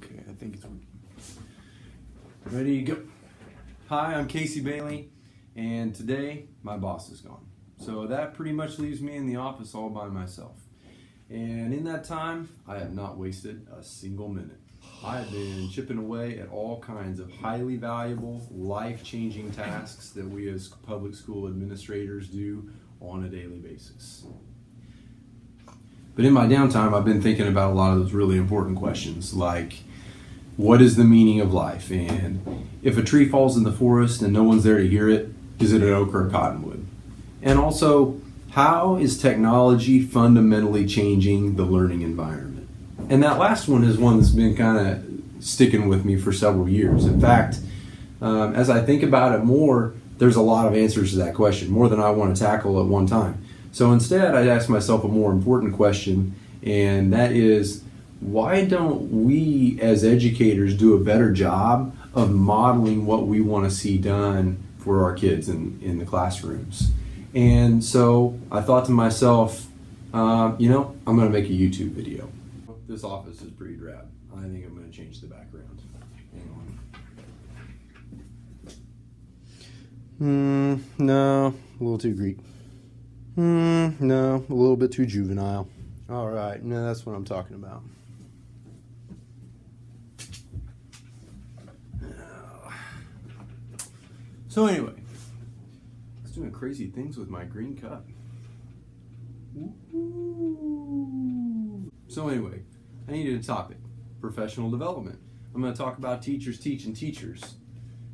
Okay, I think it's working. Ready to go. Hi, I'm Casey Bailey, and today my boss is gone. So that pretty much leaves me in the office all by myself. And in that time, I have not wasted a single minute. I have been chipping away at all kinds of highly valuable, life-changing tasks that we as public school administrators do on a daily basis. But in my downtime, I've been thinking about a lot of those really important questions, like what is the meaning of life? And if a tree falls in the forest and no one's there to hear it, is it an oak or a cottonwood? And also, how is technology fundamentally changing the learning environment? And that last one is one that's been kind of sticking with me for several years. In fact, as I think about it more, there's a lot of answers to that question, more than I want to tackle at one time. So instead, I ask myself a more important question, and that is, why don't we as educators do a better job of modeling what we want to see done for our kids in the classrooms? And so I thought to myself, I'm going to make a YouTube video. This office is pretty drab. I think I'm going to change the background. Hang on. No, a little too Greek. No, a little bit too juvenile. All right, no, that's what I'm talking about. So anyway, I was doing crazy things with my green cup. So anyway, I needed a topic, professional development. I'm going to talk about teachers teaching teachers.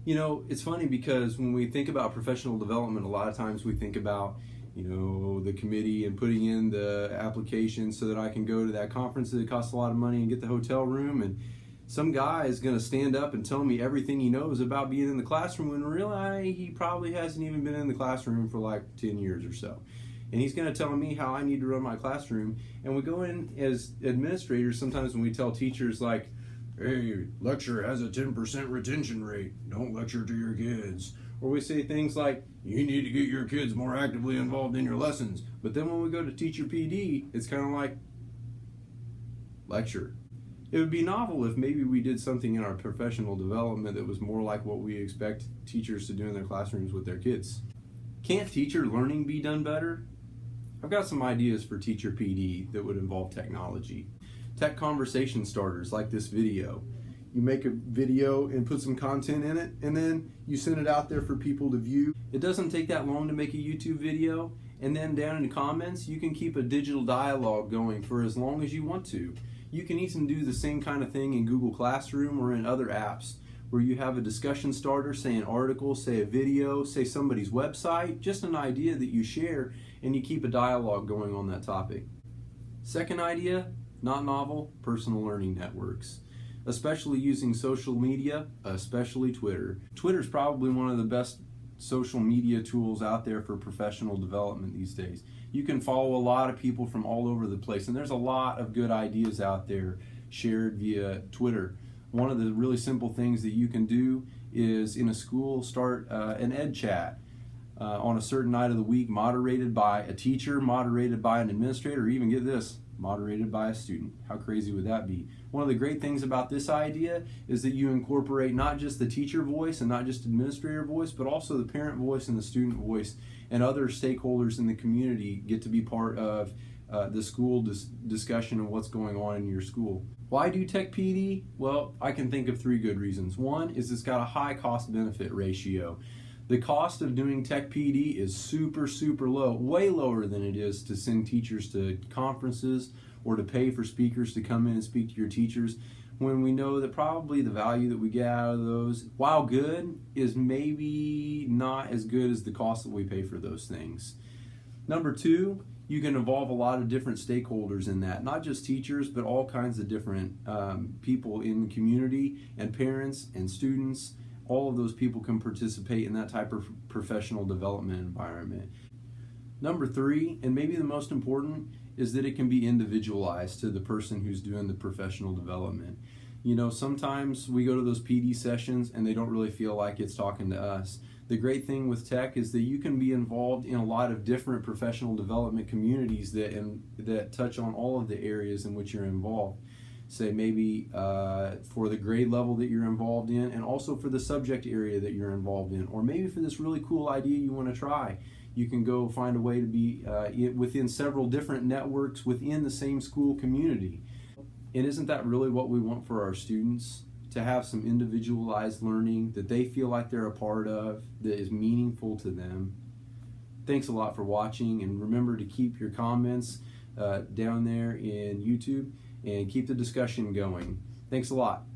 You know, it's funny because when we think about professional development, a lot of times we think about, the committee and putting in the application so that I can go to that conference that costs a lot of money and get the hotel room, and some guy is going to stand up and tell me everything he knows about being in the classroom when really he probably hasn't even been in the classroom for like 10 years or so. And he's going to tell me how I need to run my classroom. And we go in as administrators sometimes when we tell teachers like, hey, lecture has a 10% retention rate. Don't lecture to your kids. Or we say things like, you need to get your kids more actively involved in your lessons. But then when we go to teacher PD, it's kind of like, lecture. It would be novel if maybe we did something in our professional development that was more like what we expect teachers to do in their classrooms with their kids. Can't teacher learning be done better? I've got some ideas for teacher PD that would involve technology. Tech conversation starters like this video. You make a video and put some content in it, and then you send it out there for people to view. It doesn't take that long to make a YouTube video, and then down in the comments, you can keep a digital dialogue going for as long as you want to. You can even do the same kind of thing in Google Classroom or in other apps where you have a discussion starter, say an article, say a video, say somebody's website, just an idea that you share, and you keep a dialogue going on that topic. Second idea, not novel, personal learning networks, especially using social media, especially Twitter. Twitter's probably one of the best social media tools out there for professional development these days. You can follow a lot of people from all over the place, and there's a lot of good ideas out there shared via Twitter. One of the really simple things that you can do is in a school start an ed chat on a certain night of the week, moderated by a teacher, moderated by an administrator, or even get this, moderated by a student. How crazy would that be? One of the great things about this idea is that you incorporate not just the teacher voice and not just administrator voice, but also the parent voice and the student voice, and other stakeholders in the community get to be part of the school discussion of what's going on in your school. Why do Tech PD? Well, I can think of three good reasons. One is it's got a high cost benefit ratio. The cost of doing Tech PD is super, super low, way lower than it is to send teachers to conferences or to pay for speakers to come in and speak to your teachers, when we know that probably the value that we get out of those, while good, is maybe not as good as the cost that we pay for those things. Number two, you can involve a lot of different stakeholders in that, not just teachers, but all kinds of different people in the community, and parents and students. All of those people can participate in that type of professional development environment. Number three, and maybe the most important, is that it can be individualized to the person who's doing the professional development. Sometimes we go to those PD sessions and they don't really feel like it's talking to us. The great thing with tech is that you can be involved in a lot of different professional development communities that touch on all of the areas in which you're involved. say maybe for the grade level that you're involved in, and also for the subject area that you're involved in, or maybe for this really cool idea you want to try. You can go find a way to be within several different networks within the same school community. And isn't that really what we want for our students? To have some individualized learning that they feel like they're a part of, that is meaningful to them. Thanks a lot for watching, and remember to keep your comments down there in YouTube and keep the discussion going. Thanks a lot.